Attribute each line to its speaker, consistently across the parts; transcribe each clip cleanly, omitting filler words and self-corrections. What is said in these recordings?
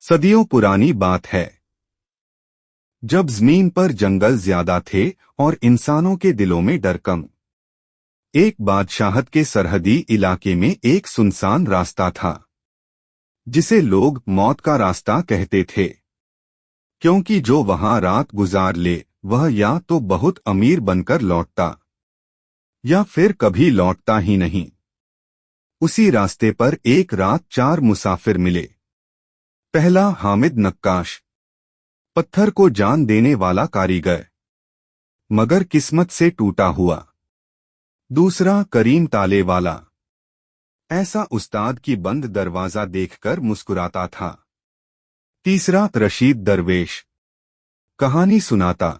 Speaker 1: सदियों पुरानी बात है, जब जमीन पर जंगल ज्यादा थे और इंसानों के दिलों में डर कम। एक बादशाहत के सरहदी इलाके में एक सुनसान रास्ता था, जिसे लोग मौत का रास्ता कहते थे, क्योंकि जो वहां रात गुजार ले वह या तो बहुत अमीर बनकर लौटता या फिर कभी लौटता ही नहीं। उसी रास्ते पर एक रात 4 मुसाफिर मिले। पहला हामिद नक्काश, पत्थर को जान देने वाला कारीगर, मगर किस्मत से टूटा हुआ। दूसरा करीम ताले वाला, ऐसा उस्ताद की बंद दरवाजा देखकर मुस्कुराता था। तीसरा रशीद दरवेश, कहानी सुनाता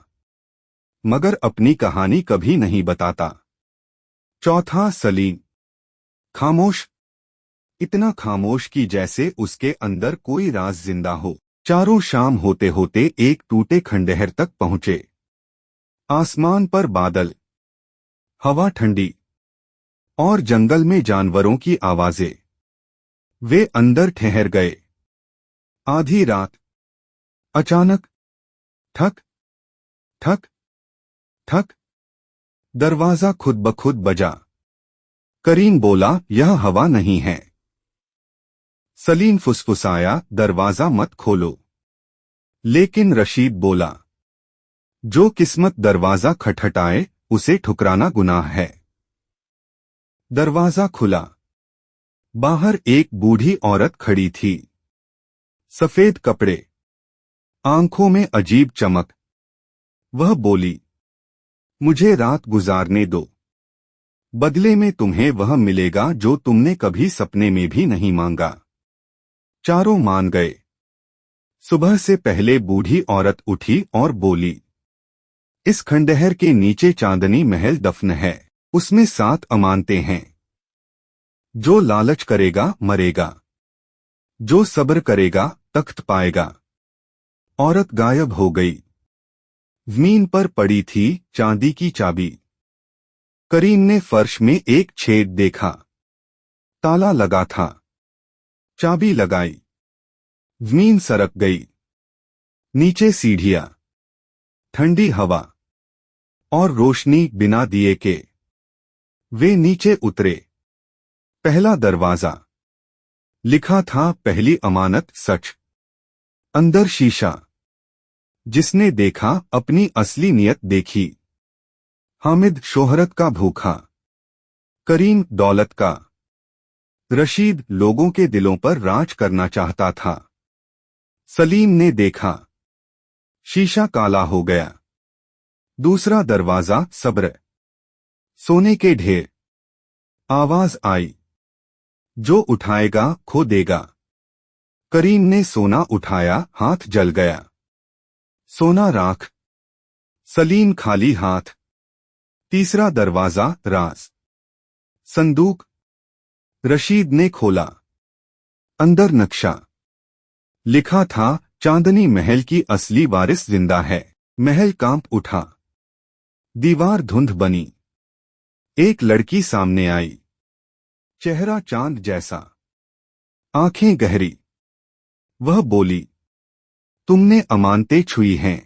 Speaker 1: मगर अपनी कहानी कभी नहीं बताता। चौथा सलीम, खामोश, इतना खामोश कि जैसे उसके अंदर कोई राज जिंदा हो। चारों शाम होते होते एक टूटे खंडहर तक पहुंचे। आसमान पर बादल, हवा ठंडी और जंगल में जानवरों की आवाजें। वे अंदर ठहर गए। आधी रात, अचानक ठक ठक ठक, दरवाजा खुद ब खुद बजा। करीम बोला, यह हवा नहीं है। सलीम फुसफुसाया, दरवाजा मत खोलो। लेकिन रशीद बोला, जो किस्मत दरवाजा खटखटाए उसे ठुकराना गुनाह है। दरवाजा खुला। बाहर एक बूढ़ी औरत खड़ी थी। सफेद कपड़े, आंखों में अजीब चमक। वह बोली, मुझे रात गुजारने दो। बदले में तुम्हें वह मिलेगा जो तुमने कभी सपने में भी नहीं मांगा। चारों मान गए। सुबह से पहले बूढ़ी औरत उठी और बोली, इस खंडहर के नीचे चांदनी महल दफन है। उसमें 7 अमानतें हैं। जो लालच करेगा मरेगा, जो सब्र करेगा तख्त पाएगा। औरत गायब हो गई। जमीन पर पड़ी थी चांदी की चाबी। करीम ने फर्श में एक छेद देखा। ताला लगा था। चाबी लगाई। जमीन सरक गई। नीचे सीढ़ियां, ठंडी हवा और रोशनी बिना दिए के। वे नीचे उतरे। पहला दरवाजा, लिखा था पहली अमानत सच। अंदर शीशा, जिसने देखा अपनी असली नियत देखी। हामिद शोहरत का भूखा, करीम दौलत का, रशीद लोगों के दिलों पर राज करना चाहता था। सलीम ने देखा, शीशा काला हो गया। दूसरा दरवाजा सब्र, सोने के ढेर। आवाज आई, जो उठाएगा खो देगा। करीम ने सोना उठाया, हाथ जल गया। सोना राख, सलीम खाली हाथ। तीसरा दरवाजा राज, संदूक। रशीद ने खोला। अंदर नक्शा, लिखा था चांदनी महल की असली वारिस जिंदा है। महल कांप उठा। दीवार धुंध बनी। एक लड़की सामने आई। चेहरा चांद जैसा, आंखें गहरी। वह बोली, तुमने अमानतें छुई हैं।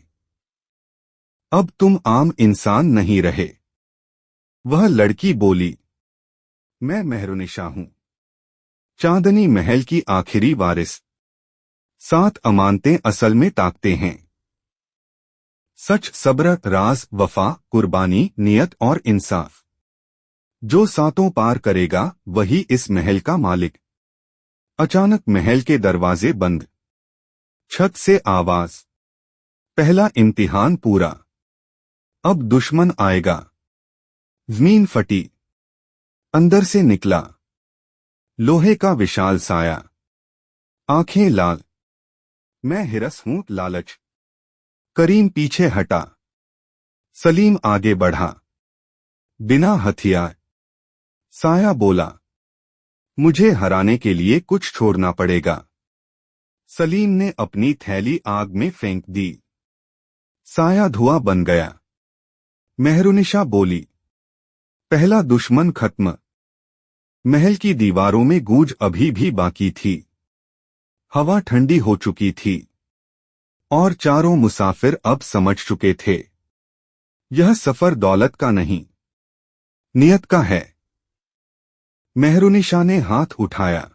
Speaker 1: अब तुम आम इंसान नहीं रहे। वह लड़की बोली, मैं मेहरुनिशा हूं, चांदनी महल की आखिरी वारिस। 7 अमानतें असल में ताकते हैं। सच, सब्र, राज, वफा, कुर्बानी, नियत और इंसाफ। जो 7 पार करेगा वही इस महल का मालिक। अचानक महल के दरवाजे बंद। छत से आवाज, पहला इम्तिहान पूरा, अब दुश्मन आएगा। जमीन फटी। अंदर से निकला लोहे का विशाल साया। आंखें लाल, मैं हिरस हूं लालच। करीम पीछे हटा। सलीम आगे बढ़ा, बिना हथियार। साया बोला, मुझे हराने के लिए कुछ छोड़ना पड़ेगा। सलीम ने अपनी थैली आग में फेंक दी। साया धुआं बन गया। मेहरुनिशा बोली, पहला दुश्मन खत्म। महल की दीवारों में गूंज अभी भी बाकी थी। हवा ठंडी हो चुकी थी और चारों मुसाफिर अब समझ चुके थे, यह सफर दौलत का नहीं, नियत का है। मेहरुनिशा ने हाथ उठाया।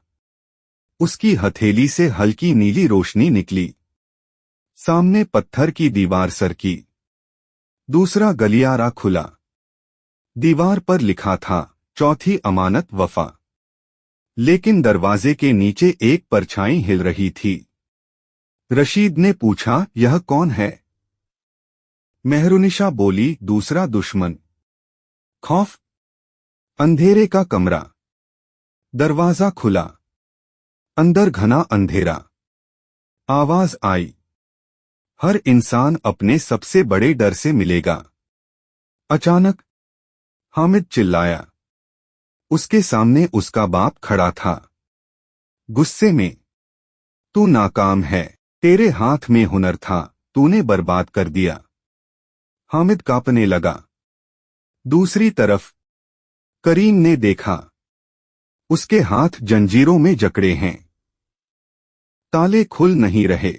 Speaker 1: उसकी हथेली से हल्की नीली रोशनी निकली। सामने पत्थर की दीवार सरकी। दूसरा गलियारा खुला। दीवार पर लिखा था, चौथी अमानत वफा। लेकिन दरवाजे के नीचे एक परछाई हिल रही थी। रशीद ने पूछा, यह कौन है? मेहरुनिशा बोली, दूसरा दुश्मन। खौफ। अंधेरे का कमरा। दरवाजा खुला। अंदर घना अंधेरा। आवाज आई, हर इंसान अपने सबसे बड़े डर से मिलेगा। अचानक हामिद चिल्लाया। उसके सामने उसका बाप खड़ा था। गुस्से में, तू नाकाम है, तेरे हाथ में हुनर था, तूने बर्बाद कर दिया। हामिद कांपने लगा। दूसरी तरफ करीम ने देखा। उसके हाथ जंजीरों में जकड़े हैं। ताले खुल नहीं रहे।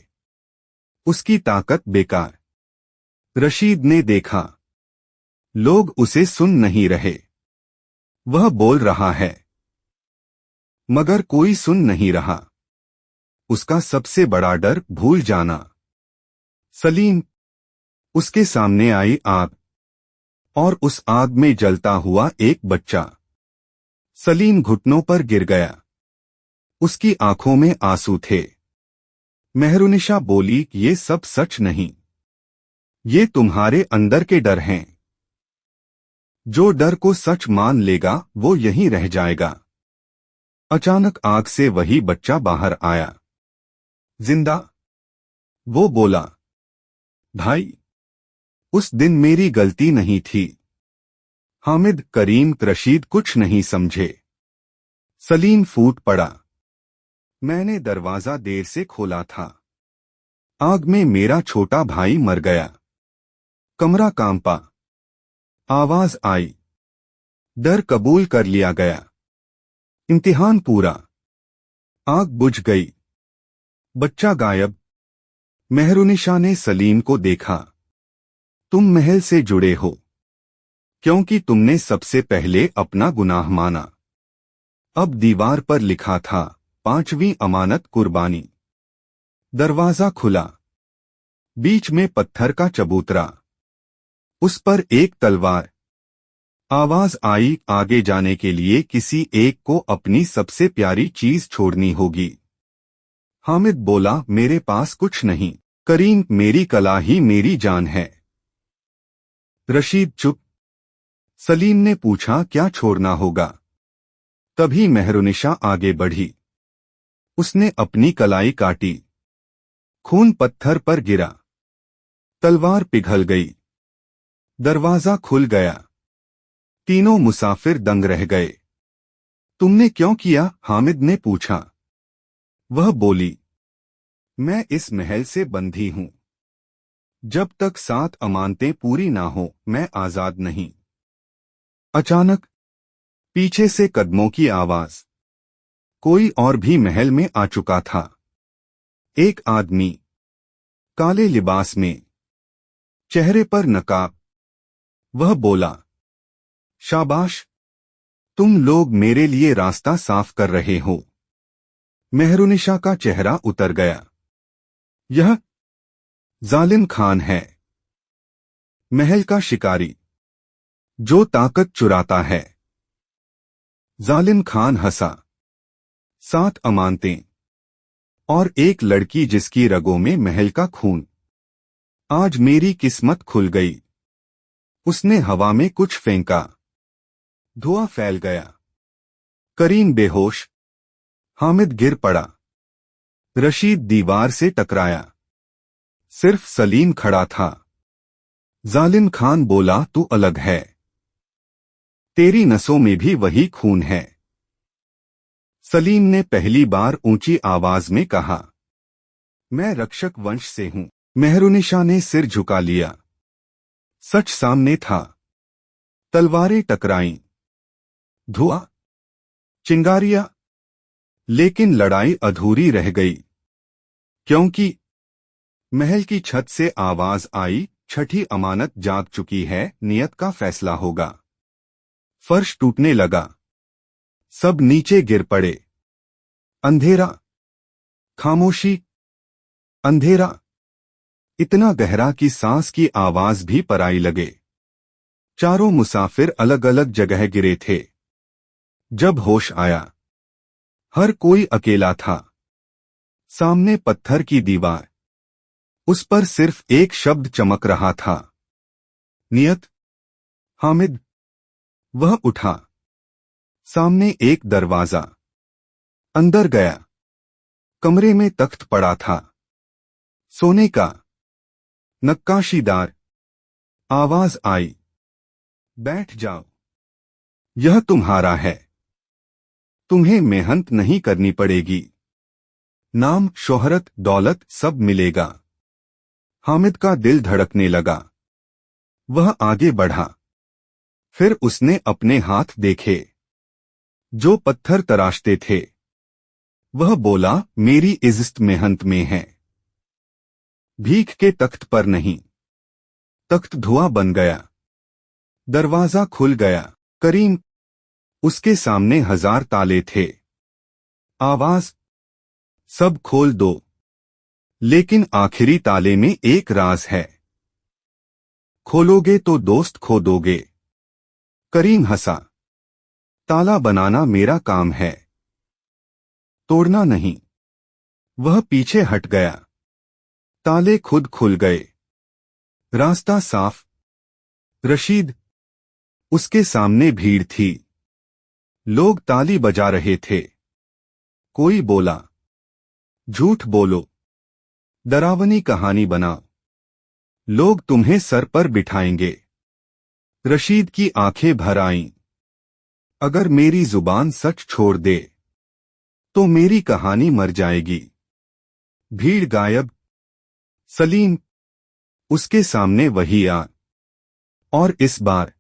Speaker 1: उसकी ताकत बेकार। रशीद ने देखा, लोग उसे सुन नहीं रहे। वह बोल रहा है, मगर कोई सुन नहीं रहा। उसका सबसे बड़ा डर भूल जाना। सलीम। उसके सामने आई आग, और उस आग में जलता हुआ एक बच्चा। सलीम घुटनों पर गिर गया। उसकी आंखों में आंसू थे। मेहरुनिशा बोली, ये सब सच नहीं, ये तुम्हारे अंदर के डर हैं। जो डर को सच मान लेगा वो यहीं रह जाएगा। अचानक आग से वही बच्चा बाहर आया। जिंदा। वो बोला, भाई, उस दिन मेरी गलती नहीं थी। हामिद, करीम, रशीद कुछ नहीं समझे। सलीम फूट पड़ा। मैंने दरवाजा देर से खोला था। आग में मेरा छोटा भाई मर गया। कमरा कांपा। आवाज आई, डर कबूल कर लिया गया। इम्तिहान पूरा। आग बुझ गई। बच्चा गायब। मेहरुनिशा ने सलीम को देखा। तुम महल से जुड़े हो, क्योंकि तुमने सबसे पहले अपना गुनाह माना। अब दीवार पर लिखा था, पांचवीं अमानत कुर्बानी। दरवाजा खुला। बीच में पत्थर का चबूतरा। उस पर एक तलवार। आवाज आई, आगे जाने के लिए किसी एक को अपनी सबसे प्यारी चीज छोड़नी होगी। हामिद बोला, मेरे पास कुछ नहीं। करीम, मेरी कला ही मेरी जान है। रशीद चुप। सलीम ने पूछा, क्या छोड़ना होगा? तभी मेहरुनिशा आगे बढ़ी। उसने अपनी कलाई काटी। खून पत्थर पर गिरा। तलवार पिघल गई। दरवाजा खुल गया। तीनों मुसाफिर दंग रह गए। तुमने क्यों किया? हामिद ने पूछा। वह बोली, मैं इस महल से बंधी हूं। जब तक 7 अमानतें पूरी ना हो मैं आजाद नहीं। अचानक पीछे से कदमों की आवाज। कोई और भी महल में आ चुका था। एक आदमी, काले लिबास में, चेहरे पर नकाब। वह बोला, शाबाश, तुम लोग मेरे लिए रास्ता साफ कर रहे हो। मेहरुनिशा का चेहरा उतर गया। यह जालिम खान है, महल का शिकारी, जो ताकत चुराता है। जालिम खान हंसा। 7 अमानतें और एक लड़की जिसकी रगों में महल का खून। आज मेरी किस्मत खुल गई। उसने हवा में कुछ फेंका। धुआं फैल गया। करीम बेहोश। हामिद गिर पड़ा। रशीद दीवार से टकराया। सिर्फ सलीम खड़ा था। जालिम खान बोला, तू अलग है। तेरी नसों में भी वही खून है। सलीम ने पहली बार ऊंची आवाज में कहा, मैं रक्षक वंश से हूं। मेहरुनिशा ने सिर झुका लिया। सच सामने था। तलवारें टकराईं। धुआं, चिंगारियां, लेकिन लड़ाई अधूरी रह गई। क्योंकि महल की छत से आवाज आई, छठी अमानत जाग चुकी है, नियत का फैसला होगा। फर्श टूटने लगा। सब नीचे गिर पड़े। अंधेरा, खामोशी, अंधेरा, इतना गहरा कि सांस की आवाज भी पराई लगे। चारों मुसाफिर अलग अलग जगह गिरे थे। जब होश आया, हर कोई अकेला था। सामने पत्थर की दीवार, उस पर सिर्फ एक शब्द चमक रहा था, नियत। हामिद। वह उठा। सामने एक दरवाजा। अंदर गया। कमरे में तख्त पड़ा था, सोने का, नक्काशीदार। आवाज आई, बैठ जाओ। यह तुम्हारा है। तुम्हें मेहनत नहीं करनी पड़ेगी। नाम, शोहरत, दौलत सब मिलेगा। हामिद का दिल धड़कने लगा। वह आगे बढ़ा। फिर उसने अपने हाथ देखे, जो पत्थर तराशते थे। वह बोला, मेरी इज्जत मेहनत में है, भीख के तख्त पर नहीं। तख्त धुआं बन गया। दरवाजा खुल गया। करीम। उसके सामने 1000 ताले थे। आवाज, सब खोल दो। लेकिन आखिरी ताले में एक राज है। खोलोगे तो दोस्त खो दोगे। करीम हंसा। ताला बनाना मेरा काम है, तोड़ना नहीं। वह पीछे हट गया। ताले खुद खुल गए। रास्ता साफ। रशीद। उसके सामने भीड़ थी। लोग ताली बजा रहे थे। कोई बोला, झूठ बोलो, डरावनी कहानी बनाओ, लोग तुम्हें सर पर बिठाएंगे। रशीद की आंखें भर आईं। अगर मेरी जुबान सच छोड़ दे तो मेरी कहानी मर जाएगी। भीड़ गायब। सलीम। उसके सामने वही आ। और इस बार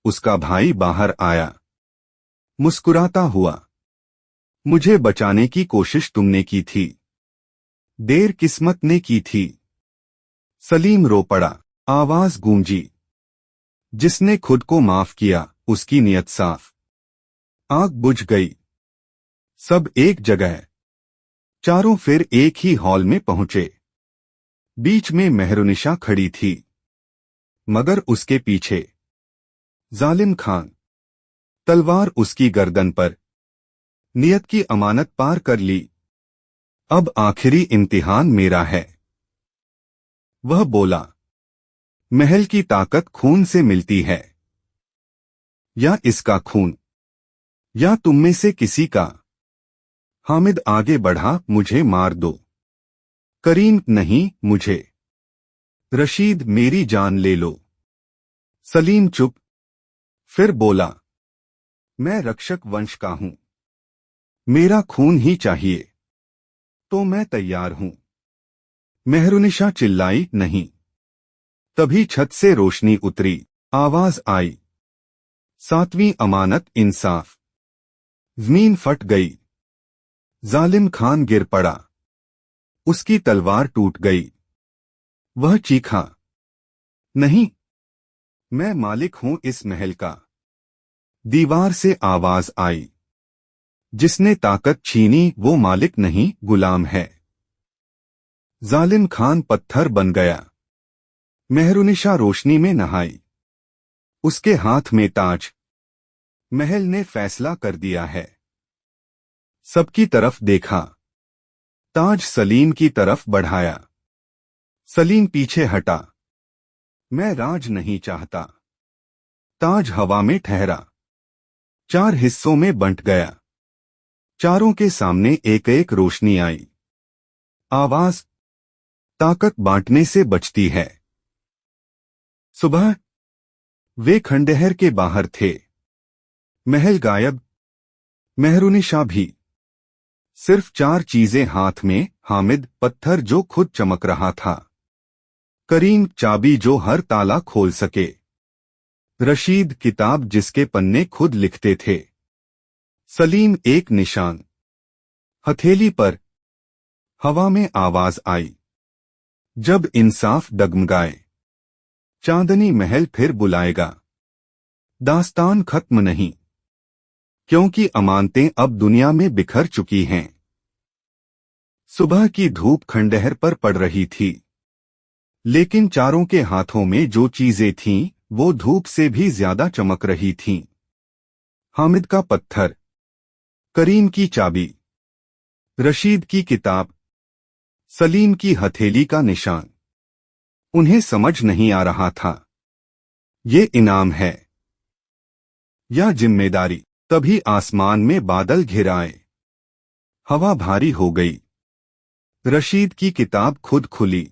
Speaker 1: उसका भाई बाहर आया, मुस्कुराता हुआ। मुझे बचाने की कोशिश तुमने की थी, देर किस्मत ने की थी। सलीम रो पड़ा। आवाज गूंजी, जिसने खुद को माफ किया उसकी नियत साफ। आग बुझ गई। सब एक जगह। चारों फिर एक ही हॉल में पहुंचे। बीच में मेहरुनिशा खड़ी थी, मगर उसके पीछे जालिम खान, तलवार उसकी गर्दन पर। नियत की अमानत पार कर ली। अब आखिरी इम्तिहान मेरा है। वह बोला, महल की ताकत खून से मिलती है, या इसका खून, या तुम में से किसी का। हामिद आगे बढ़ा, मुझे मार दो। करीम, नहीं, मुझे। रशीद, मेरी जान ले लो। सलीम चुप। फिर बोला, मैं रक्षक वंश का हूं, मेरा खून ही चाहिए तो मैं तैयार हूं। मेहरुनिशा चिल्लाई, नहीं। तभी छत से रोशनी उतरी। आवाज आई, 7वीं अमानत, इंसाफ। जमीन फट गई। जालिम खान गिर पड़ा। उसकी तलवार टूट गई। वह चीखा, नहीं, मैं मालिक हूं इस महल का। दीवार से आवाज आई, जिसने ताकत छीनी वो मालिक नहीं, गुलाम है। जालिम खान पत्थर बन गया। मेहरुनिशा रोशनी में नहाई। उसके हाथ में ताज। महल ने फैसला कर दिया है। सबकी तरफ देखा। ताज सलीम की तरफ बढ़ाया। सलीम पीछे हटा। मैं राज नहीं चाहता। ताज हवा में ठहरा। 4 हिस्सों में बंट गया। चारों के सामने एक एक रोशनी आई। आवाज, ताकत बांटने से बचती है। सुबह। वे खंडहर के बाहर थे। महल गायब, मेहरुनिशा भी। सिर्फ 4 चीजें हाथ में, हामिद, पत्थर जो खुद चमक रहा था। करीम, चाबी जो हर ताला खोल सके। रशीद, किताब जिसके पन्ने खुद लिखते थे। सलीम, एक निशान, हथेली पर। हवा में आवाज आई, जब इंसाफ डगमगाए, चांदनी महल फिर बुलाएगा। दास्तान खत्म नहीं, क्योंकि अमानतें अब दुनिया में बिखर चुकी हैं। सुबह की धूप खंडहर पर पड़ रही थी, लेकिन चारों के हाथों में जो चीजें थीं, वो धूप से भी ज्यादा चमक रही थीं। हामिद का पत्थर, करीम की चाबी, रशीद की किताब, सलीम की हथेली का निशान। उन्हें समझ नहीं आ रहा था, ये इनाम है या जिम्मेदारी। तभी आसमान में बादल घिर आए, हवा भारी हो गई। रशीद की किताब खुद खुली,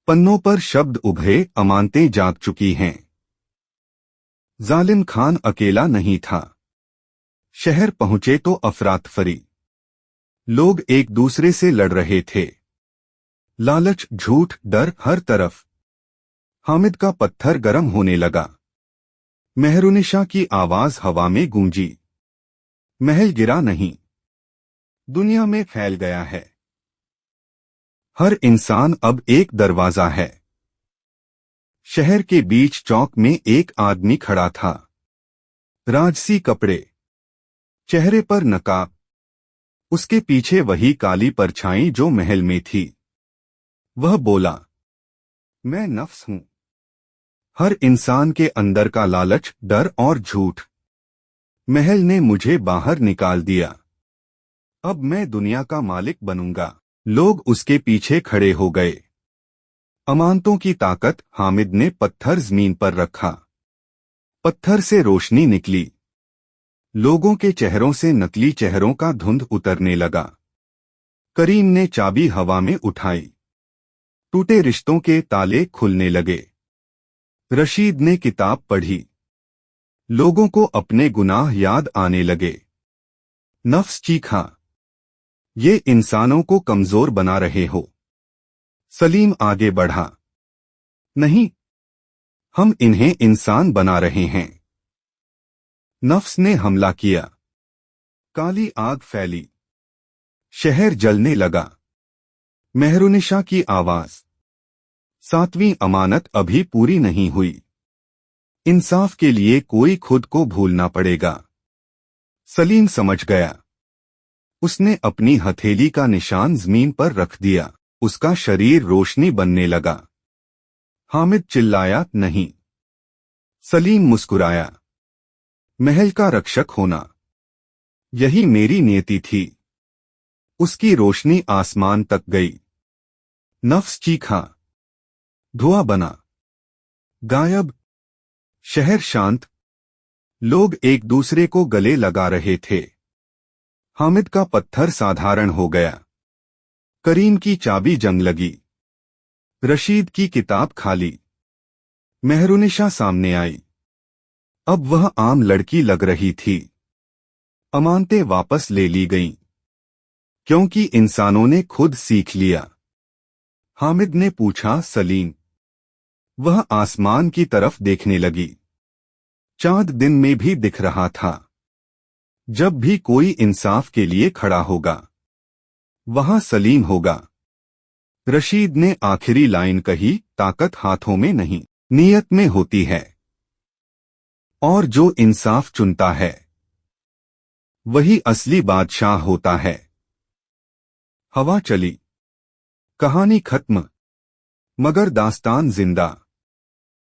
Speaker 1: पन्नों पर शब्द उभरे, अमानतें जाग चुकी हैं। जालिम खान अकेला नहीं था। शहर पहुंचे तो अफरातफरी, लोग एक दूसरे से लड़ रहे थे। लालच, झूठ, डर हर तरफ। हामिद का पत्थर गर्म होने लगा। मेहरुनिशा की आवाज हवा में गूंजी, महल गिरा नहीं, दुनिया में फैल गया है। हर इंसान अब एक दरवाजा है। शहर के बीच चौक में एक आदमी खड़ा था, राजसी कपड़े, चेहरे पर नकाब, उसके पीछे वही काली परछाई जो महल में थी। वह बोला, मैं नफ्स हूं, हर इंसान के अंदर का लालच, डर और झूठ। महल ने मुझे बाहर निकाल दिया, अब मैं दुनिया का मालिक बनूंगा। लोग उसके पीछे खड़े हो गए। अमानतों की ताकत। हामिद ने पत्थर जमीन पर रखा, पत्थर से रोशनी निकली। लोगों के चेहरों से नकली चेहरों का धुंध उतरने लगा। करीम ने चाबी हवा में उठाई, टूटे रिश्तों के ताले खुलने लगे। रशीद ने किताब पढ़ी, लोगों को अपने गुनाह याद आने लगे। नफ्स चीखा, ये इंसानों को कमजोर बना रहे हो। सलीम आगे बढ़ा, नहीं, हम इन्हें इंसान बना रहे हैं। नफ्स ने हमला किया, काली आग फैली, शहर जलने लगा। मेहरुनिशा की आवाज, सातवीं अमानत अभी पूरी नहीं हुई। इंसाफ के लिए कोई खुद को भूलना पड़ेगा। सलीम समझ गया। उसने अपनी हथेली का निशान जमीन पर रख दिया, उसका शरीर रोशनी बनने लगा। हामिद चिल्लाया, नहीं। सलीम मुस्कुराया, महल का रक्षक होना, यही मेरी नियति थी। उसकी रोशनी आसमान तक गई। नफ्स चीखा, धुआं बना, गायब। शहर शांत, लोग एक दूसरे को गले लगा रहे थे। हामिद का पत्थर साधारण हो गया, करीम की चाबी जंग लगी। रशीद की किताब खाली। मेहरुनिशा सामने आई, अब वह आम लड़की लग रही थी। अमानतें वापस ले ली गईं, क्योंकि इंसानों ने खुद सीख लिया। हामिद ने पूछा, सलीम? वह आसमान की तरफ देखने लगी। चांद दिन में भी दिख रहा था। जब भी कोई इंसाफ के लिए खड़ा होगा, वहां सलीम होगा। रशीद ने आखिरी लाइन कही, ताकत हाथों में नहीं, नीयत में होती है। और जो इंसाफ चुनता है, वही असली बादशाह होता है। हवा चली, कहानी खत्म, मगर दास्तान जिंदा।